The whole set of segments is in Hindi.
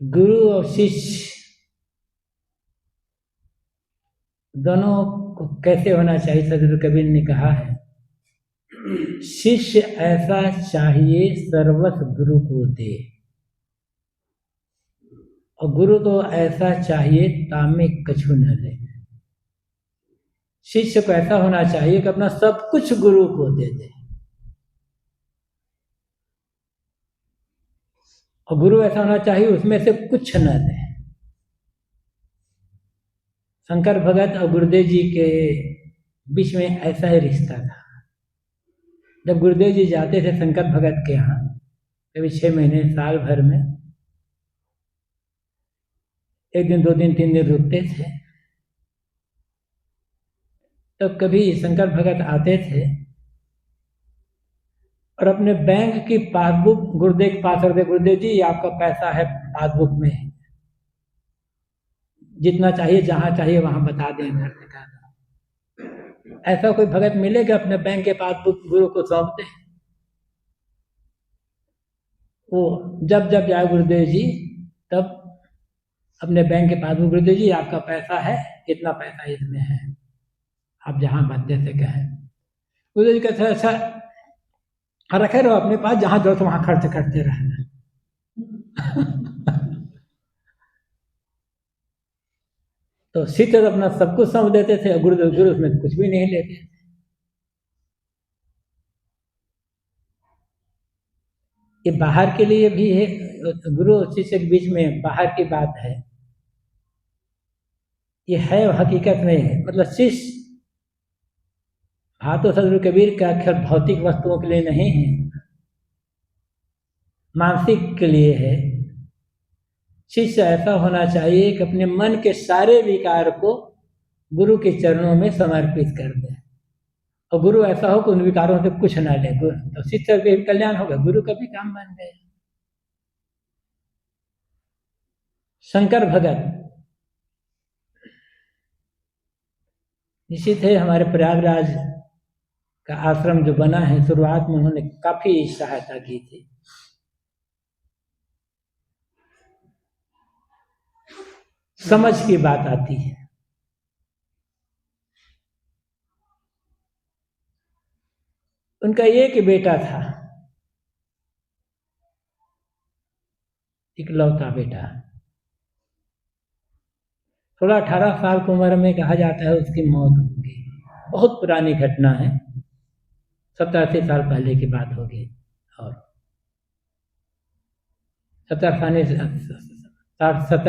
गुरु और शिष्य दोनों को कैसे होना चाहिए, सदगुरु कबीर ने कहा है, शिष्य ऐसा चाहिए सर्वस्व गुरु को दे, और गुरु तो ऐसा चाहिए तामे कछु न ले। शिष्य को ऐसा होना चाहिए कि अपना सब कुछ गुरु को दे दे, और गुरु ऐसा होना चाहिए उसमें से कुछ न दे। शंकर भगत और गुरुदेव जी के बीच में ऐसा ही रिश्ता था। जब गुरुदेव जी जाते थे शंकर भगत के यहाँ, कभी 6 महीने साल भर में, एक दिन 2 दिन 3 दिन रुकते थे, तब कभी शंकर भगत आते थे और अपने बैंक की पासबुक गुरुदेव के पास रखते, गुरुदेव जी आपका पैसा है पासबुक में, जितना चाहिए जहां चाहिए वहां बता दें घर से कहा। ऐसा कोई भगत मिलेगा अपने बैंक के पासबुक गुरु को सौंपते? वो जब जब जाए गुरुदेव जी तब अपने बैंक के पासबुक, गुरुदेव जी आपका पैसा है, इतना पैसा इसमें है, आप जहां बाध्य से कहें। गुरुदेव जी कहते अच्छा रखे रहो अपने पास, जहां जरूरत वहां खर्च करते रहना। तो शिष्य अपना सब कुछ सौंप देते थे, गुरु उसमें कुछ भी नहीं लेते थे। ये बाहर के लिए भी है, गुरु और शिष्य के बीच में बाहर की बात है, ये है हकीकत में। मतलब शिष्य तो सदगुरु कबीर का अक्षर भौतिक वस्तुओं के लिए नहीं है, मानसिक के लिए है। शिष्य ऐसा होना चाहिए कि अपने मन के सारे विकार को गुरु के चरणों में समर्पित कर दे, और गुरु ऐसा हो कि उन विकारों से कुछ ना ले, तो शिष्य भी कल्याण होगा, गुरु का भी काम बन गया। शंकर भगत निश्चित है हमारे प्रयागराज का आश्रम जो बना है, शुरुआत में उन्होंने काफी सहायता की थी। समझ की बात आती है। उनका एक बेटा था, इकलौता बेटा, 16-18 साल की उम्र में कहा जाता है उसकी मौत हो गई। बहुत पुरानी घटना है, 70-80 साल पहले की बात होगी, और 70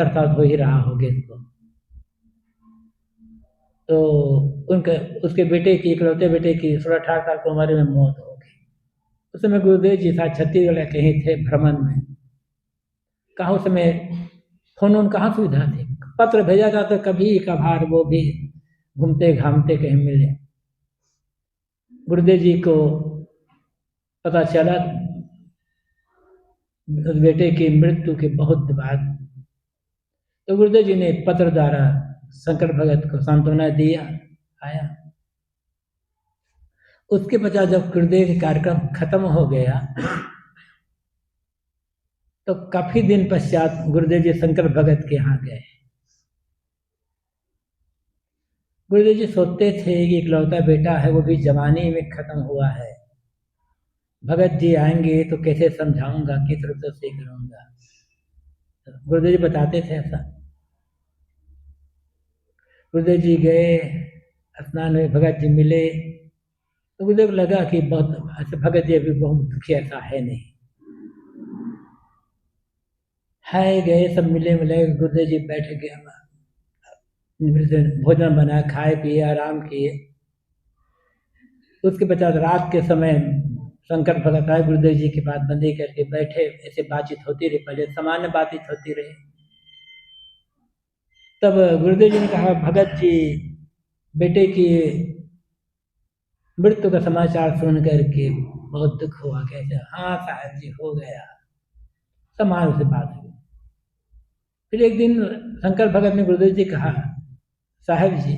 साल हो ही रहा होगा इसको। तो उनके उसके बेटे की, इकलौते बेटे की 16-18 साल की उम्र में मौत हो गई। उस समय गुरुदेव जी था छत्तीसगढ़ कहीं थे भ्रमण में, कहाँ उस समय फोन कहाँ सुविधा थी, पत्र भेजा जाता कभी कभार, वो भी घूमते घामते कहीं मिले। गुरुदेव जी को पता चला उस बेटे की मृत्यु के बहुत बाद, तो गुरुदेव जी ने पत्र द्वारा शंकर भगत को सांत्वना दिया, आया। उसके पश्चात जब गुरुदेव का कार्यक्रम खत्म हो गया, तो काफी दिन पश्चात गुरुदेव जी शंकर भगत के यहाँ गए। गुरुदेव जी सोचते थे कि इकलौता बेटा है, वो भी जवानी में खत्म हुआ है, भगत जी आएंगे तो कैसे समझाऊंगा, किस रूप से करूंगा। तो गुरुदेव जी बताते थे ऐसा। गुरुदेव जी गए, स्नान में भगत जी मिले, तो गुरुदेव को लगा कि बहुत अच्छा भगत जी अभी बहुत दुखी, ऐसा है नहीं है। गए सब मिले मिले, गुरुदेव जी बैठ गए, भोजन बनाया, खाए पिए आराम किए। उसके पश्चात रात के समय शंकर भगत आए, गुरुदेव जी की बात बंदी करके बैठे, ऐसे बातचीत होती रही, पहले सामान्य बातचीत होती रही। तब गुरुदेव जी ने कहा, भगत जी बेटे की मृत्यु का समाचार सुन करके बहुत दुख हुआ। कहते हाँ साहब जी हो गया, समान से बात हुई। फिर एक दिन शंकर भगत ने गुरुदेव जी कहा, साहब जी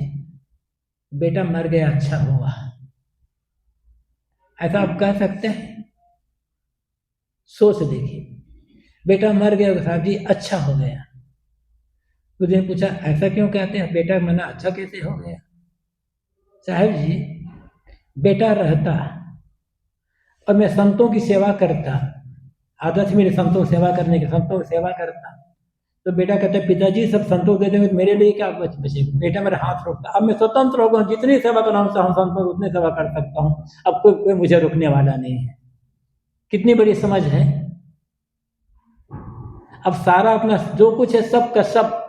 बेटा मर गया, अच्छा हुआ, ऐसा आप कह सकते हैं? सोच देखिए, बेटा मर गया साहब जी, अच्छा हो गया। उसने पूछा ऐसा क्यों कहते हैं, बेटा मरना अच्छा कैसे हो गया? साहब जी, बेटा रहता और मैं संतों की सेवा करता, आदत मेरी संतों की सेवा करने की, संतों की सेवा करता, तो बेटा कहते पिताजी सब संतों दे देंगे तो मेरे लिए क्या बचे? बेटा मेरा हाथ रोकता, अब मैं स्वतंत्र हो गया, जितनी सेवा करना चाहूँ संतों उतनी सेवा कर सकता हूँ, अब कोई मुझे रोकने वाला नहीं है। कितनी बड़ी समझ है। अब सारा अपना जो कुछ है सब का सब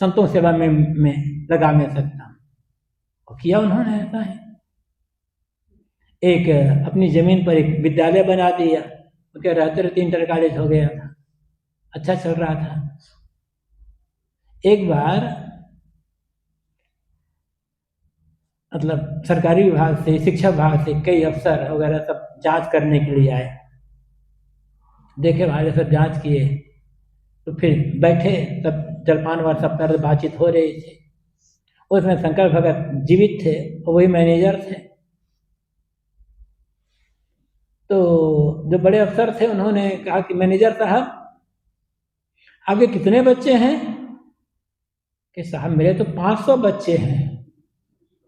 संतों सेवा में लगा मैं सकता हूँ। और किया उन्होंने ऐसा है। एक अपनी जमीन पर एक विद्यालय बना दिया, उनके रहते रहते इंटर कॉलेज हो गया था, अच्छा चल रहा था। एक बार मतलब सरकारी विभाग से, शिक्षा विभाग से कई अफसर वगैरह सब जांच करने के लिए आए। देखे वाले सब जांच किए, तो फिर बैठे तब जलपान व सब पर बातचीत हो रही थी। उसमें शंकर भगत जीवित थे, वही मैनेजर थे। तो जो बड़े अफसर थे उन्होंने कहा कि मैनेजर साहब आपके कितने बच्चे हैं? कि साहब मेरे तो 500 बच्चे हैं।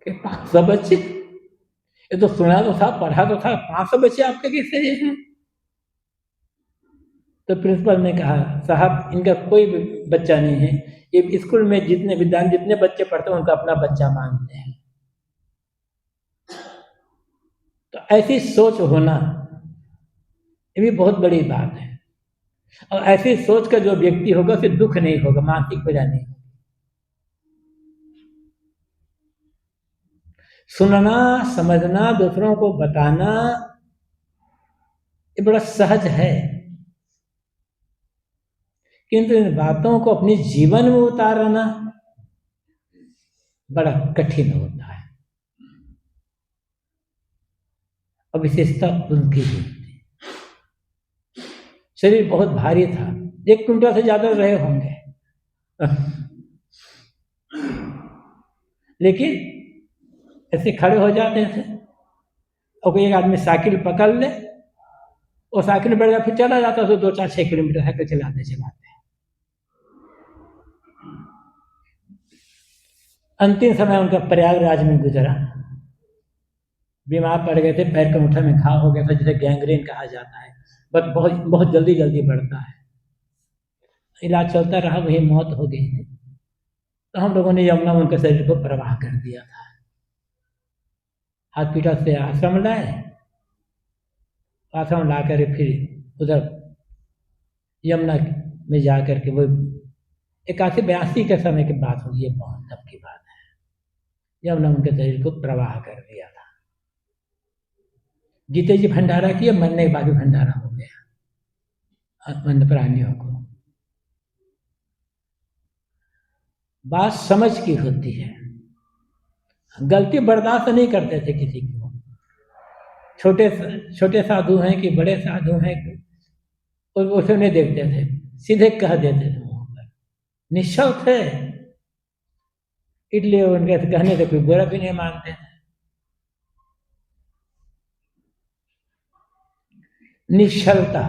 कि 500 बच्चे? ये तो सुना तो था, पढ़ा तो था, 500 बच्चे आपके किससे हैं? तो प्रिंसिपल ने कहा साहब इनका कोई बच्चा नहीं है, ये स्कूल में जितने विद्यार्थी जितने बच्चे पढ़ते हैं उनका अपना बच्चा मानते हैं। तो ऐसी सोच होना ये भी बहुत बड़ी बात है। और ऐसी सोच का जो व्यक्ति होगा उसे दुख नहीं होगा, मानसिक पीड़ा नहीं होगी। सुनना, समझना, दूसरों को बताना ये बड़ा सहज है, किंतु इन बातों को अपने जीवन में उतारना बड़ा कठिन होता है। और विशेषता उनकी भी थी। शरीर बहुत भारी था, 1 क्विंटल से ज्यादा रहे होंगे। लेकिन ऐसे खड़े हो जाते थे और कोई एक आदमी साइकिल पकड़ ले, और साइकिल बैठ गया फिर चला जाता, तो 2-4-6 किलोमीटर साइकिल चलाते चलाते। अंतिम समय उनका प्रयागराज में गुजरा। बीमार पड़ गए थे, पैर के अंगूठे में घाव हो गया था, जिसे गैंग्रीन कहा जाता है, बट बहुत बहुत जल्दी जल्दी बढ़ता है। इलाज चलता रहा, वही मौत हो गई थी। तो हम लोगों ने यमुना में उनके शरीर को प्रवाह कर दिया था। हॉस्पिटल से आश्रम लाए, आश्रम ला कर फिर उधर यमुना में जा कर के वो 81-82 के समय की बात होगी, ये बहुत तब की बात है। यमुना उनके शरीर को प्रवाह कर दिया था। जीते जी भंडारा किया, मरने के बाद भी भंडारा हो गया वन्य प्राणियों को। बात समझ की होती है। गलती बर्दाश्त नहीं करते थे किसी को, छोटे छोटे साधु हैं कि बड़े साधु हैं, उसे नहीं देखते थे, सीधे कह देते थे मुंह पर, निश्चल थे, इसलिए उनके कहने से कोई बुरा भी नहीं मानते थे। निश्चलता,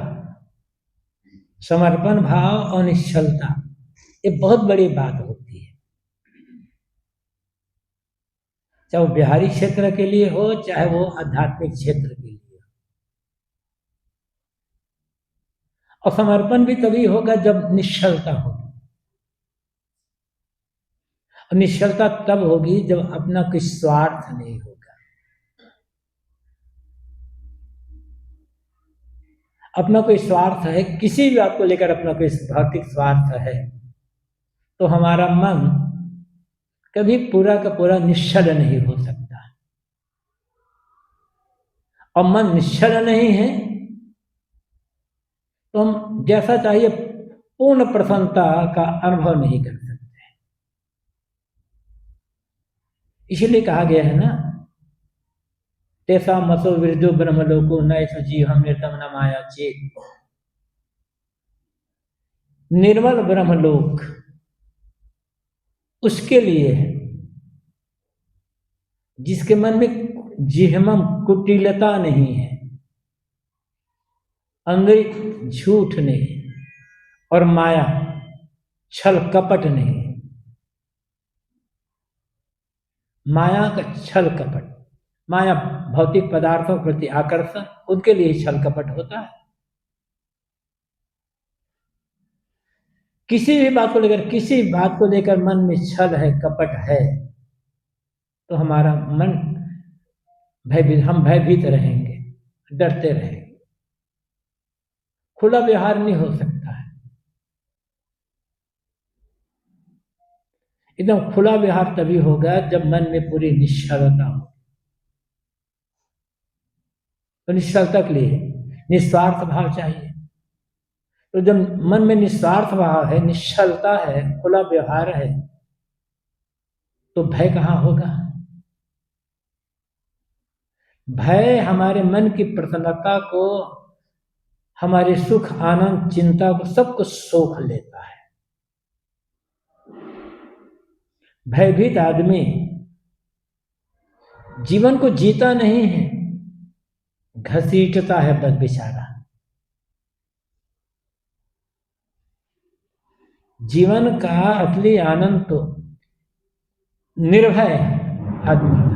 समर्पण भाव और निश्चलता ये बहुत बड़ी बात होती है, चाहे वो बिहारी क्षेत्र के लिए हो, चाहे वो आध्यात्मिक क्षेत्र के लिए हो। और समर्पण भी तभी होगा जब निश्चलता होगी। और निश्चलता तब होगी जब अपना कोई स्वार्थ नहीं होगा। अपना कोई स्वार्थ है, किसी भी बात को लेकर अपना कोई भौतिक स्वार्थ है, तो हमारा मन कभी पूरा का पूरा निश्चल नहीं हो सकता। और मन निश्चल नहीं है तो हम जैसा चाहिए पूर्ण प्रसन्नता का अनुभव नहीं कर सकते। इसलिए कहा गया है ना, तेसा मसो विरजो ब्रह्मलोको न जीव हम निर्तम न माया चेत। निर्मल ब्रह्मलोक उसके लिए है जिसके मन में जिह्मम कुटिलता नहीं है, अंदर झूठ नहीं, और माया छल कपट नहीं है। माया का छल कपट, माया भौतिक पदार्थों के प्रति आकर्षण, उनके लिए छल कपट होता है। किसी भी बात को लेकर मन में छल है, कपट है, तो हमारा मन हम भयभीत रहेंगे, डरते रहेंगे, खुला व्यवहार नहीं हो सकता है। एकदम खुला व्यवहार तभी होगा जब मन में पूरी निश्चलता हो। तो निश्चलता के लिए निस्वार्थ भाव चाहिए। तो जब मन में निस्वार्थ भाव है, निश्चलता है, खुला व्यवहार है, तो भय कहाँ होगा? भय हमारे मन की प्रसन्नता को, हमारे सुख आनंद चिंता को, सब कुछ सोख लेता है। भयभीत आदमी जीवन को जीता नहीं है, घसीटता है बस बेचारा। जीवन का असली आनंद तो निर्भय आदमी है।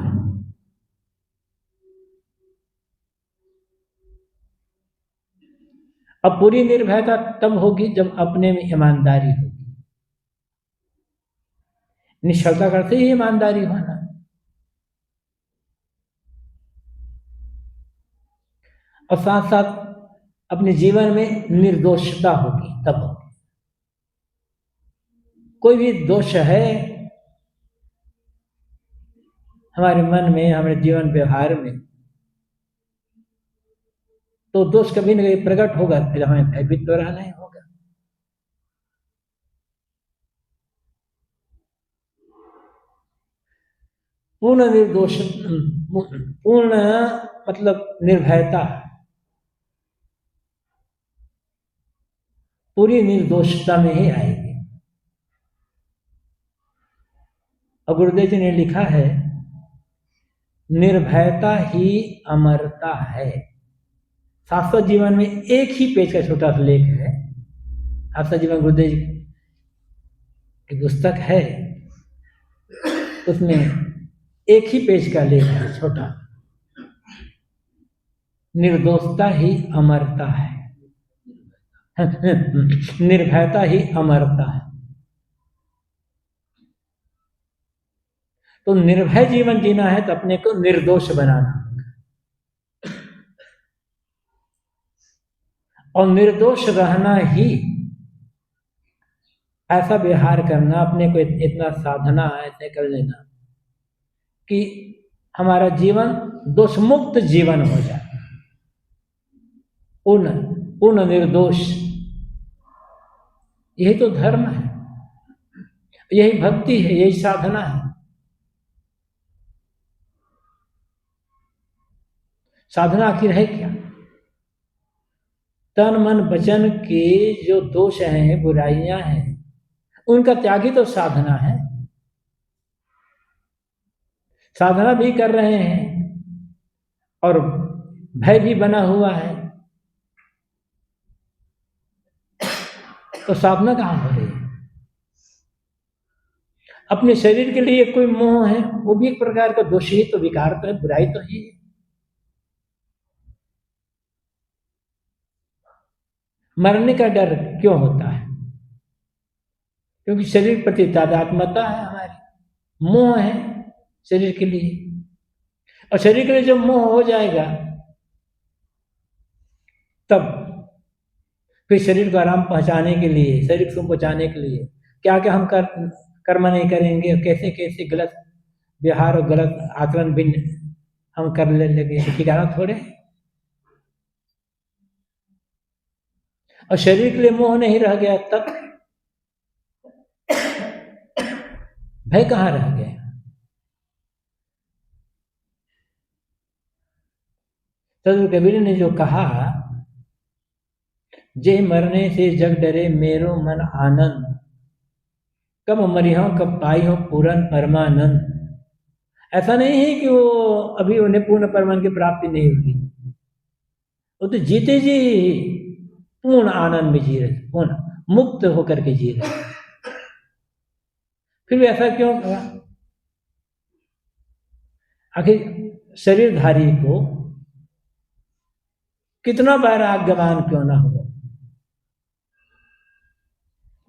अब पूरी निर्भयता तब होगी जब अपने में ईमानदारी होगी। निश्चलता करते ही ईमानदारी होना, और साथ साथ अपने जीवन में निर्दोषता होगी, तब होगी। कोई भी दोष है हमारे मन में, हमारे जीवन व्यवहार में, तो दोष कभी न कभी प्रकट होगा, फिर हमें भयभीत तो रहना ही होगा। पूर्ण निर्दोष, पूर्ण मतलब निर्भयता, पूरी निर्दोषता में ही आएगी। और गुरुदेव जी ने लिखा है, निर्भयता ही अमरता है। शाश्वत जीवन में एक ही पेज का छोटा सा लेख है। शाश्वत जीवन गुरुदेव जी की पुस्तक है, उसमें एक ही पेज का लेख है छोटा, निर्दोषता ही अमरता है। निर्भयता ही अमरता है। तो निर्भय जीवन जीना है तो अपने को निर्दोष बनाना, और निर्दोष रहना ही, ऐसा व्यवहार करना, अपने को इतना साधना ऐसे कर लेना कि हमारा जीवन दोष मुक्त जीवन हो जाए, पूर्ण निर्दोष। यही तो धर्म है, यही भक्ति है, यही साधना है। साधना आखिर है क्या? तन मन वचन के जो दोष हैं, बुराइयां हैं, उनका त्याग ही तो साधना है। साधना भी कर रहे हैं और भय भी बना हुआ है, तो साधना कहाँ हो रही है? अपने शरीर के लिए कोई मोह है, वो भी एक प्रकार का दोष ही तो, विकार तो है, बुराई तो ही है। मरने का डर क्यों होता है? क्योंकि शरीर प्रति तादात्म्यता है हमारी, मोह है शरीर के लिए। और शरीर के लिए जब मोह हो जाएगा, तब फिर शरीर को आराम पहुंचाने के लिए, शरीर को पहुंचाने के लिए क्या क्या हम कर्म नहीं करेंगे, और कैसे कैसे गलत व्यवहार और गलत आचरण भी हम कर लेंगे, ठिकाना थोड़े। और शरीर के लिए मोह नहीं रह गया, तब भय कहाँ रह गया? सदगुरु कबीर ने जो कहा, जे मरने से जग डरे मेरो मन आनंद, कब मरिहो कब पाई हो पूर्ण परमानंद। ऐसा नहीं है कि वो अभी उन्हें पूर्ण परमान की प्राप्ति नहीं हुई, वो तो जीते जी पूर्ण आनंद में जी रहे, पूर्ण मुक्त होकर के जी रहे। फिर भी ऐसा क्यों कहा? आखिर शरीरधारी को कितना वैराग्यवान क्यों ना हो,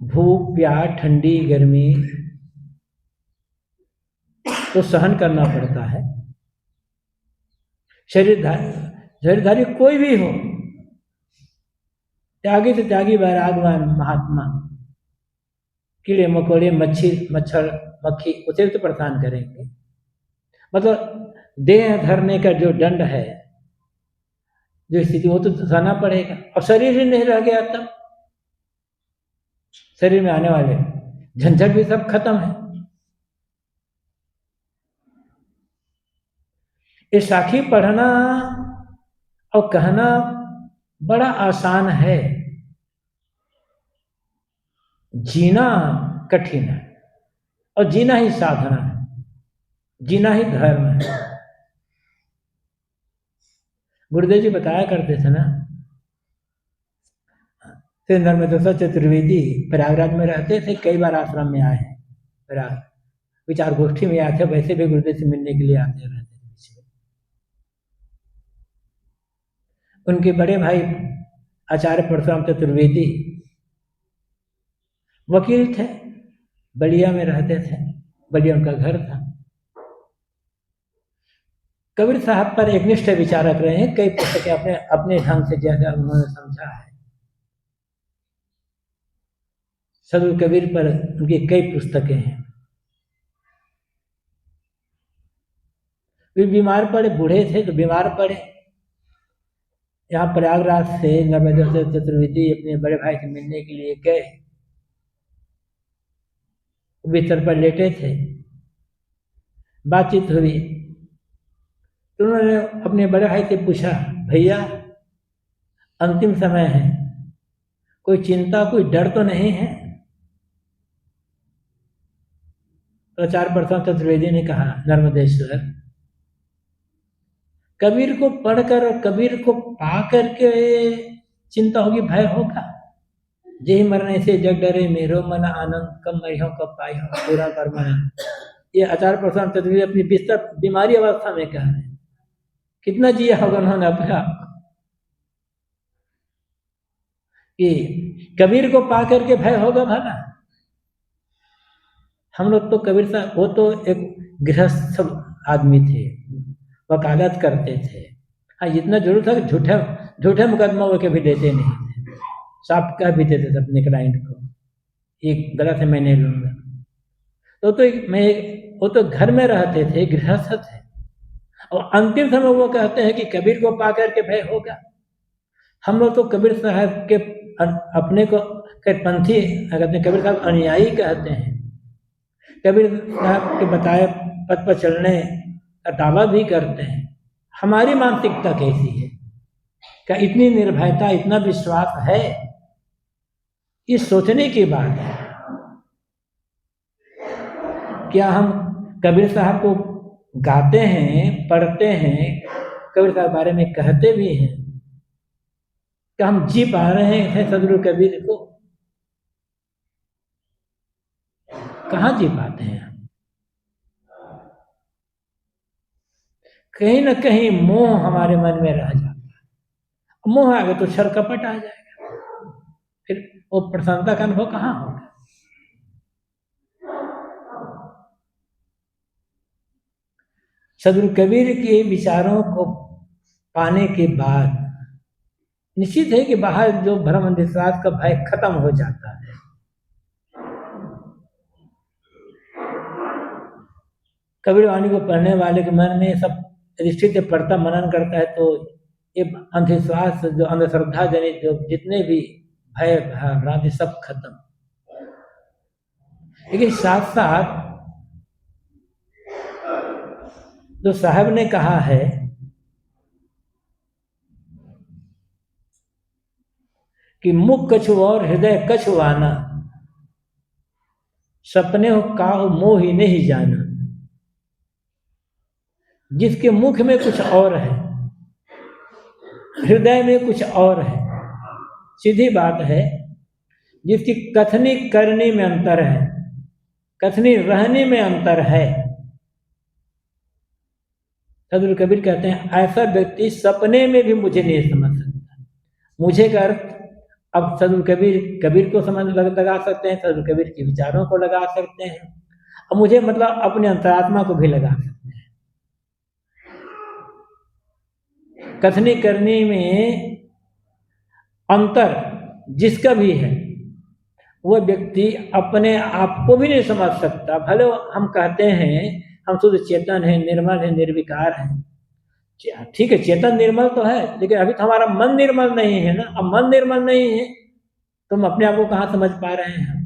भूख प्यास ठंडी गर्मी तो सहन करना पड़ता है। शरीरधारी कोई भी हो, त्यागी से त्यागी वैरागवान महात्मा, कीड़े मकोड़े मच्छर मक्खी उसे तो परेशान करेंगे, मतलब देह धरने का जो दंड है, जो स्थिति, वो तो सहना पड़ेगा। और शरीर ही नहीं रह गया तब शरीर में आने वाले झंझट भी सब खत्म है। ये साखी पढ़ना और कहना बड़ा आसान है, जीना कठिन है। और जीना ही साधना है, जीना ही धर्म है। गुरुदेव जी बताया करते थे ना, नर्मदा चतुर्वेदी प्रयागराज में रहते थे, कई बार आश्रम में आए हैं, प्रयाग विचार गोष्ठी में आए थे, वैसे भी गुरुदेव से मिलने के लिए आते रहते थे। उनके बड़े भाई आचार्य परशुराम चतुर्वेदी वकील थे, बलिया में रहते थे, बलिया उनका घर था। कबीर साहब पर एक निष्ठ विचारक रहे हैं, कई पुस्तकें अपने अपने ढंग से जैसा उन्होंने समझा है। सदगुरु कबीर पर उनकी कई पुस्तकें हैं। वे बीमार पड़े, बूढ़े थे तो बीमार पड़े। यहाँ प्रयागराज से नर्मदा चतुर्वेदी अपने बड़े भाई से मिलने के लिए गए, बिस्तर पर लेटे थे, बातचीत हुई तो उन्होंने अपने बड़े भाई से पूछा, भैया अंतिम समय है, कोई चिंता कोई डर तो नहीं है? तो आचार्य परशुराम चतुर्वेदी ने कहा, नर्मदेश्वर, कबीर को पढ़कर और कबीर को पा करके चिंता होगी, भय होगा? जय मरने से जग डरे मेरो मन आनंद, कब मरी हो कब पाई हो पूरा परमानंद। ये आचार्य परशुराम चतुर्वेदी अपनी बिस्तर बीमारी अवस्था में कह रहे हैं। कितना जिया होगा उन्होंने अपना, कि कबीर को पा करके भय होगा भला? हम लोग तो कबीर साहब, वो तो एक गृहस्थ आदमी थे, वकालत करते थे। हाँ, जितना जरूरत है झूठे मुकदमा वो कभी देते नहीं थे, साफ कह भी देते थे अपने क्लाइंट को, एक गलत है मैं नहीं लूंगा। वो तो घर में रहते थे, गृहस्थ थे, और अंतिम समय वो कहते हैं कि कबीर को पा करके भय होगा। हम लोग तो कबीर साहब के अपने को पंथी कहते हैं, कबीर साहब अनुयायी कहते हैं, कबीर साहब के बताए पथ पर चलने का दावा भी करते हैं। हमारी मानसिकता कैसी है? क्या इतनी निर्भयता, इतना विश्वास है? ये सोचने की बात है। क्या हम कबीर साहब को गाते हैं, पढ़ते हैं, कबीर साहब बारे में कहते भी हैं, क्या हम जी पा रहे हैं सदगुरु कबीर को? कहाँ जी पाते हैं? कहीं ना कहीं मोह हमारे मन में रह जाता है। मोह आ गया तो छल कपट आ जाएगा, फिर वो प्रसन्नता का अनुभव कहाँ होगा? सदगुरु कबीर के विचारों को पाने के बाद निश्चित है कि बाहर जो भ्रम अंधविश्वास का भय खत्म हो जाता है। कबीर वाणी को पढ़ने वाले के मन में सब दृष्टि से पढ़ता मनन करता है तो ये अंधविश्वास, जो अंधश्रद्धा जनित जो जितने भी भय भ्रांति सब खत्म। लेकिन साथ साथ जो साहब ने कहा है कि मुख कछु और हृदय कछु आना, सपने हो काहू मोह ही नहीं जाना। जिसके मुख में कुछ और है, हृदय में कुछ और है, सीधी बात है। जिसकी कथनी करनी में अंतर है, कथनी रहने में अंतर है। सदगुरु कबीर कहते हैं ऐसा व्यक्ति सपने में भी मुझे नहीं समझ सकता। मुझे का अर्थ अब सदगुरु कबीर को समझ लगा सकते हैं, सदगुरु कबीर के विचारों को लगा सकते हैं, अब मुझे मतलब अपने अंतरात्मा को भी लगा सकते हैं। कथनी करने में अंतर जिसका भी है वह व्यक्ति अपने आप को भी नहीं समझ सकता। भले हम कहते हैं हम शुद्ध चेतन है, निर्मल है, निर्विकार है, ठीक है, चेतन निर्मल तो है, लेकिन अभी तो हमारा मन निर्मल नहीं है ना। अब मन निर्मल नहीं है तो हम अपने आप को कहाँ समझ पा रहे हैं?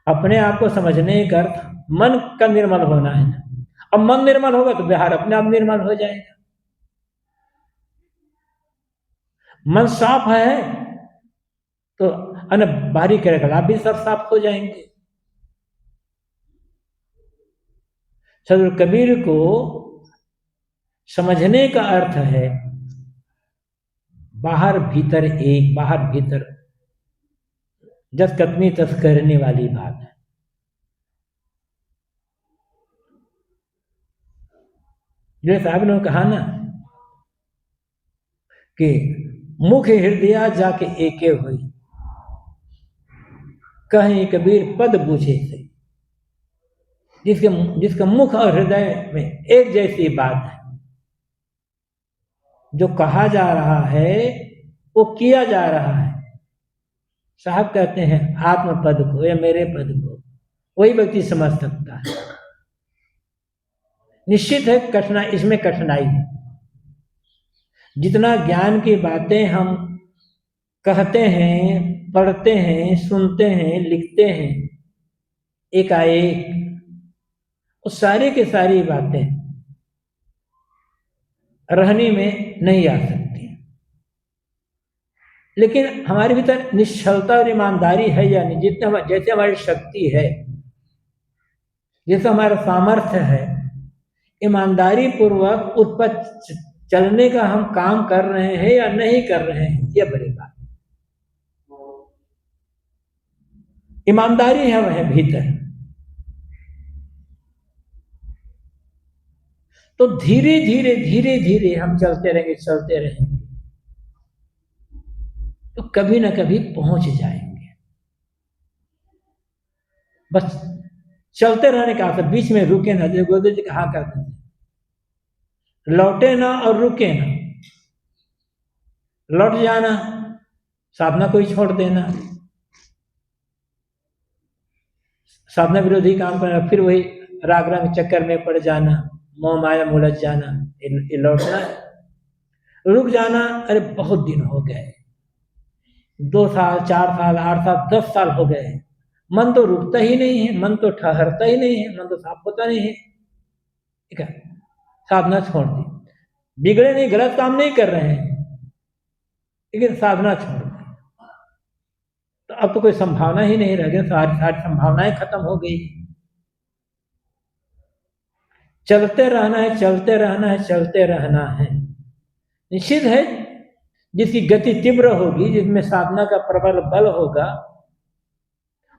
अपने आप को समझने का अर्थ मन का निर्मल होना है ना। अब मन निर्मल होगा तो व्यवहार अपने आप निर्मल हो जाएगा। मन साफ है तो बाहरी क्रियाकलाप भी सब साफ हो जाएंगे। सदगुरु कबीर को समझने का अर्थ है बाहर भीतर एक, बाहर भीतर जस कथनी तस करने वाली बात है। जो साहब ने कहा ना कि मुख हृदय जाके एके हुई, कहीं कबीर पद पूछे से। जिसका मुख और हृदय में एक जैसी बात है, जो कहा जा रहा है वो किया जा रहा है। साहब कहते हैं आत्म पद को या मेरे पद को वही व्यक्ति समझ सकता है। निश्चित है कठिनाई, इसमें कठिनाई है। जितना ज्ञान की बातें हम कहते हैं, पढ़ते हैं, सुनते हैं, लिखते हैं, एकाएक वो सारी की सारी बातें रहने में नहीं आ सकती। लेकिन हमारे भीतर निश्चलता और ईमानदारी है या नहीं? जितने जैसे हमारी शक्ति है, जैसे हमारा सामर्थ्य है, ईमानदारी पूर्वक उस पर चलने का हम काम कर रहे हैं या नहीं कर रहे हैं, यह बड़ी बात। ईमानदारी है वह भीतर। तो धीरे धीरे धीरे धीरे हम चलते रहेंगे तो कभी ना कभी पहुंच जाएंगे। बस चलते रहने का, बीच में रुके ना। जो गुरुदेव जी कहा करते थे, लौटे ना और रुके ना। लौट जाना, साधना को ही छोड़ देना, साधना विरोधी काम करना, फिर वही राग रंग चक्कर में पड़ जाना, मोह माया में उलझ जाना, ये लौटना है। रुक जाना, अरे बहुत दिन हो गए, 2 साल, 4 साल, 8 साल, 10 साल हो गए, मन तो रुकता ही नहीं है, मन तो ठहरता ही नहीं है, मन तो साफ होता नहीं है। ठीक है, साधना छोड़ दी, बिगड़े नहीं, गलत काम नहीं कर रहे हैं, लेकिन साधना छोड़ दी तो अब तो कोई संभावना ही नहीं रह गई, सारी संभावनाएं खत्म हो गई। चलते रहना है, चलते रहना है, चलते रहना है। निश्चित है जिसकी गति तीव्र होगी, जिसमें साधना का प्रबल बल होगा,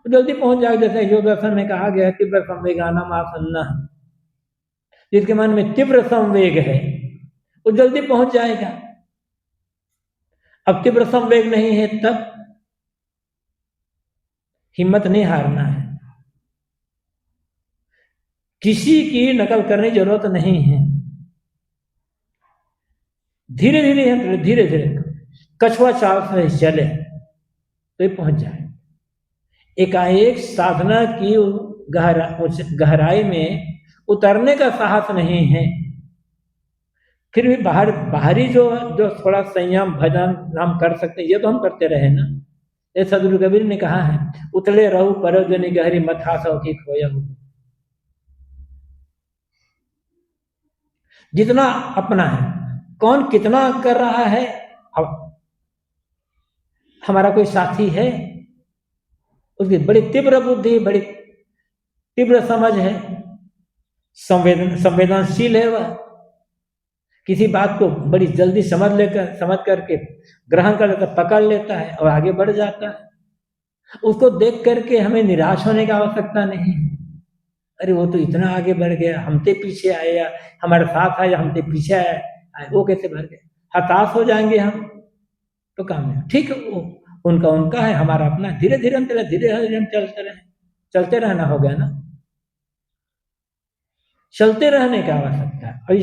तो जल्दी पहुंच जाएगा। जैसे योग दर्शन में कहा गया तीव्र संवेगानाम आसन्ना, जिसके मन में तीव्र संवेग है वो जल्दी पहुंच जाएगा। अब तीव्र संवेग नहीं है तब हिम्मत नहीं हारना है, किसी की नकल करने की जरूरत नहीं है। धीरे धीरे कछुआ चाल से चले तो ये पहुंच जाए। एकाएक साधना की गहराई में उतरने का साहस नहीं है। फिर भी बाहरी जो थोड़ा संयम भजन हम कर सकते हैं, ये तो हम करते रहे ना। ये सदगुरु कबीर ने कहा है, उतले रहू परो जनी गहरी मथा सौ की खोया। जितना अपना है, कौन कितना कर रहा है, हमारा कोई साथी है, उसकी बड़ी तीव्र बुद्धि, बड़ी तीव्र समझ है, संवेदनशील है, वह किसी बात को बड़ी जल्दी समझ करके ग्रहण कर लेता, पकड़ लेता है और आगे बढ़ जाता है। उसको देख करके हमें निराश होने की आवश्यकता नहीं। अरे वो तो इतना आगे बढ़ गया, हमसे पीछे आया, हमारे साथ आया, हमसे पीछे आया, वो कैसे बढ़ गया, हताश हो जाएंगे हम तो काम नहीं। ठीक है, वो उनका उनका है, हमारा अपना। धीरे धीरे हम चले, धीरे धीरे हम चलते रहे, चलते रहना हो गया ना, चलते रहने की आवश्यकता है। और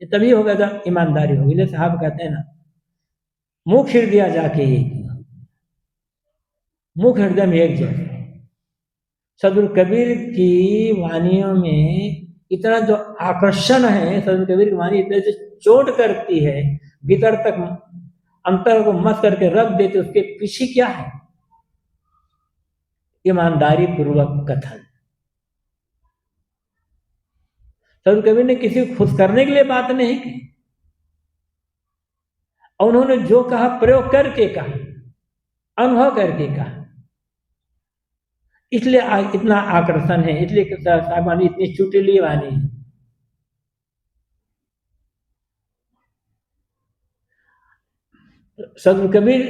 ये तभी होगा जब ईमानदारी होगी। जैसे साहब कहते हैं ना, मुख हृदय जाके एक, मुख हृदय में एक जैसे। सदगुरु कबीर की वानियों में इतना जो आकर्षण है, सदगुरु कबीर की वाणी इतने से चोट करती है, भीतर तक अंतर को मस करके रख देते, उसके पीछे क्या है? ईमानदारी पूर्वक कथन। सदगुरु कबीर ने किसी को खुश करने के लिए बात नहीं की, और उन्होंने जो कहा प्रयोग करके कहा, अनुभव करके कहा, इसलिए इतना आकर्षण है, इसलिए साहबानी इतनी चुटीली वाणी है। सदगुरु कबीर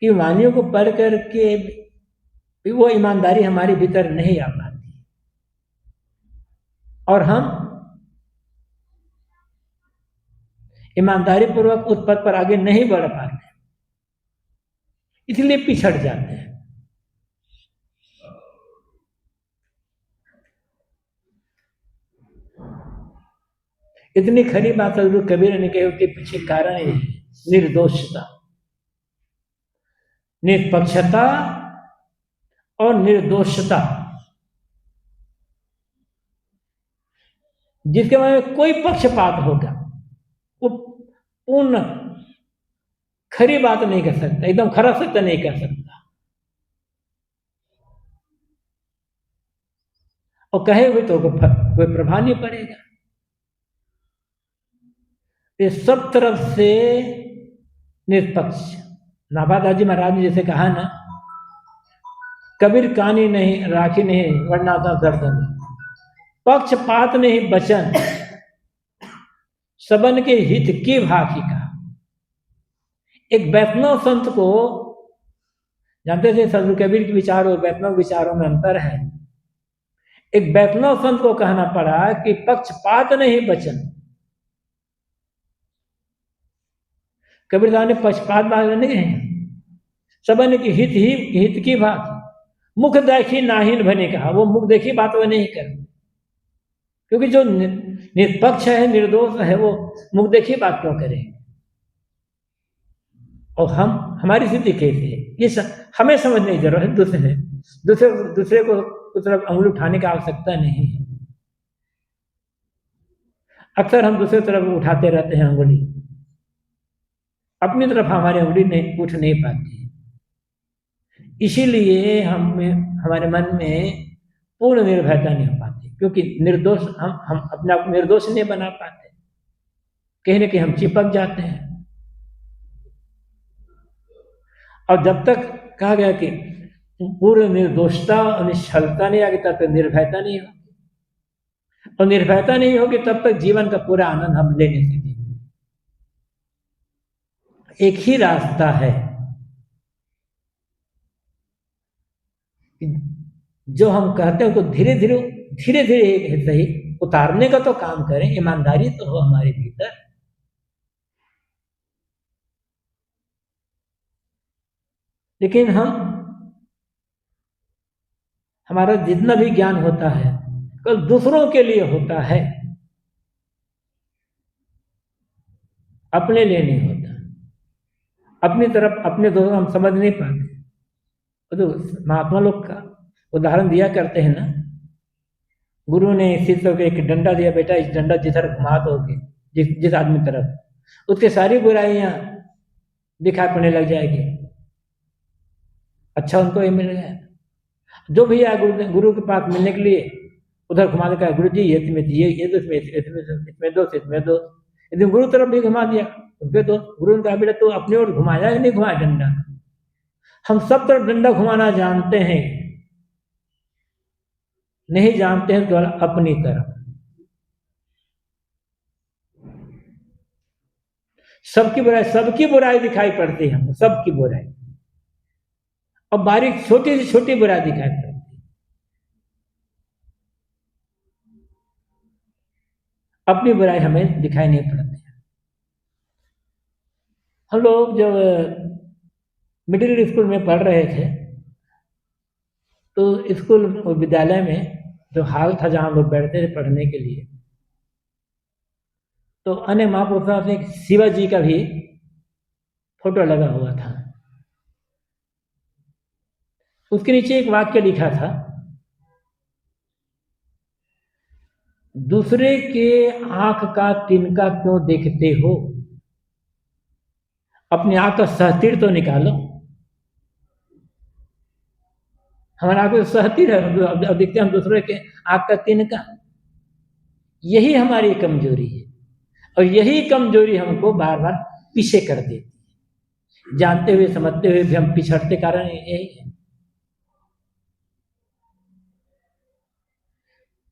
की वाणियों को पढ़ करके भी वो ईमानदारी हमारे भीतर नहीं आ पाती, और हम ईमानदारी पूर्वक उस पद पर आगे नहीं बढ़ पाते, इसलिए पिछड़ जाते हैं। इतनी खरी बात सदगुरु कबीर ने कही, उसके पीछे कारण है निर्दोषता, निष्पक्षता और निर्दोषता। जिसके बारे में कोई पक्षपात होगा वो पूर्ण खरी बात नहीं कर सकता, एकदम खरा सत्य नहीं कर सकता, और कहे हुए तो कोई प्रभाव नहीं पड़ेगा। ये सब तरफ से निष्पक्ष। नाभादाजी महाराज ने जैसे कहा ना, कबीर कानी नहीं राखी नहीं वरना था दर्दन, पक्षपात नहीं बचन, सबन के हित की भाखी का। एक वैष्णव संत को, जानते थे सदगुरु कबीर के विचारों वैष्णव विचारों में अंतर है। एक वैष्णव संत को कहना पड़ा कि पक्षपात नहीं बचन। कबीर साहब ने पक्षपात बात नहीं है, सबन की हित की बात, मुख देखी नाहीन बने कहा, वो मुख देखी बात वो नहीं कर, क्योंकि जो निष्पक्ष है निर्दोष है वो मुख देखी बात क्यों करे। और हमारी स्थिति कैसी है ये हमें समझने की जरूरत है। दूसरे को उस तरफ अंगुली उठाने की आवश्यकता नहीं है। अक्सर हम दूसरे तरफ उठाते रहते हैं अंगुली, अपनी तरफ हमारी अंगुली नहीं उठ नहीं पाती। इसीलिए हमारे मन में पूर्ण निर्भयता नहीं हो पाती, क्योंकि निर्दोष हम अपने आप निर्दोष नहीं बना पाते, कहीं ना कहीं हम चिपक जाते हैं। और जब तक कहा गया कि पूर्ण निर्दोषता और निश्चलता नहीं आएगी तब तक निर्भयता नहीं होगी, और निर्भयता नहीं होगी तब तक जीवन का पूरा आनंद हम ले नहीं सकेंगे। एक ही रास्ता है जो हम कहते हैं तो धीरे धीरे सही उतारने का तो काम करें, ईमानदारी तो हो हमारे भीतर। लेकिन हमारा जितना भी ज्ञान होता है कल दूसरों के लिए होता है, अपने लिए नहीं होता। अपनी तरफ अपने दोस्तों हम समझ नहीं पाते। तो महात्मा लोग का उदाहरण दिया करते हैं ना, गुरु ने शिष्य को एक डंडा दिया, बेटा इस डंडा जिधर घुमा दोगे जिस आदमी तरफ, उसके सारी बुराइयां दिखाई पड़ने लग जाएगी। अच्छा उनको ये मिल गया। जो भी आया गुरु के पास मिलने के लिए उधर घुमा देगा, गुरु जी ये दो इसमें दो इसमें दो, यदि गुरु तरफ भी घुमा दिया उनके दो। गुरु ने कहा बेटा तो अपनी ओर घुमाया या नहीं घुमाया डंडा? हम सब तरफ डंडा घुमाना जानते हैं, नहीं जानते हैं केवल अपनी तरफ। सबकी बुराई दिखाई पड़ती है हमको, सबकी बुराई। और बारीक छोटी से छोटी बुराई दिखाई पड़ती है। अपनी बुराई हमें दिखाई नहीं पड़ती। हम लोग जब मिडिल स्कूल में पढ़ रहे थे तो स्कूल विद्यालय में जो हॉल था जहाँ लोग बैठते थे पढ़ने के लिए, तो अन्य महापुरुषों से शिवा जी का भी फोटो लगा हुआ था। उसके नीचे एक वाक्य लिखा था, दूसरे के आंख का तिनका क्यों देखते हो, अपनी आंख का सहतिर तो निकालो। हमारा आंख सहतिर है, अब देखते हम दूसरे के आंख का तिनका। यही हमारी कमजोरी है और यही कमजोरी हमको बार बार पीछे कर देती है। जानते हुए समझते हुए भी हम पिछड़ते कारण यही है।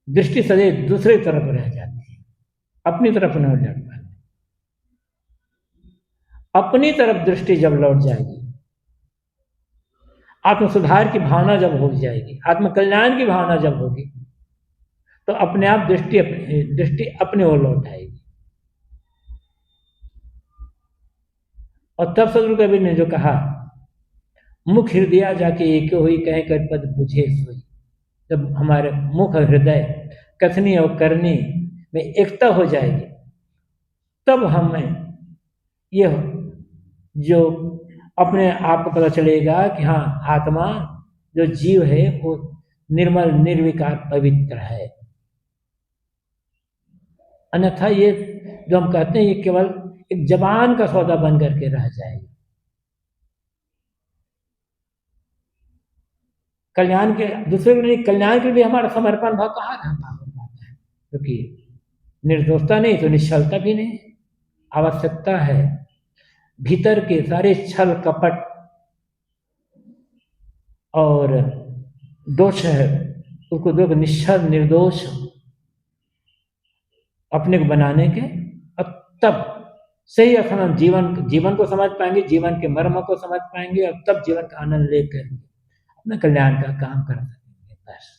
दृष्टि सदैव दूसरी तरफ रह जाती है, अपनी तरफ नहीं लौट पाती। अपनी तरफ दृष्टि जब लौट जाएगी, आत्म सुधार की भावना जब हो जाएगी, आत्म कल्याण की भावना जब होगी, तो अपने आप दृष्टि अपने ओर लौट आएगी। और तब सदगुरु कबीर ने जो कहा, मुख हृदय जाके एक हुई कहे कर पद बुझे सोई। जब हमारे मुख और हृदय कथनी और करनी में एकता हो जाएगी, तब हमें यह जो अपने आप को पता चलेगा कि हाँ, आत्मा जो जीव है वो निर्मल निर्विकार पवित्र है। अन्यथा ये जो हम कहते हैं ये केवल एक जबान का सौदा बन करके रह जाएगा। कल्याण के दूसरे के लिए, कल्याण के लिए हमारा समर्पण भाव कहाँ रह पाता है, क्योंकि निर्दोषता नहीं तो निश्चलता भी नहीं। आवश्यकता है भीतर के सारे छल कपट और दोष है उसको दो निश्चल निर्दोष अपने को बनाने के, और तब सही अर्थन जीवन को समझ पाएंगे, जीवन के मर्म को समझ पाएंगे, और तब जीवन का आनंद लेकर अपना कल्याण का काम कर सकेंगे। बस।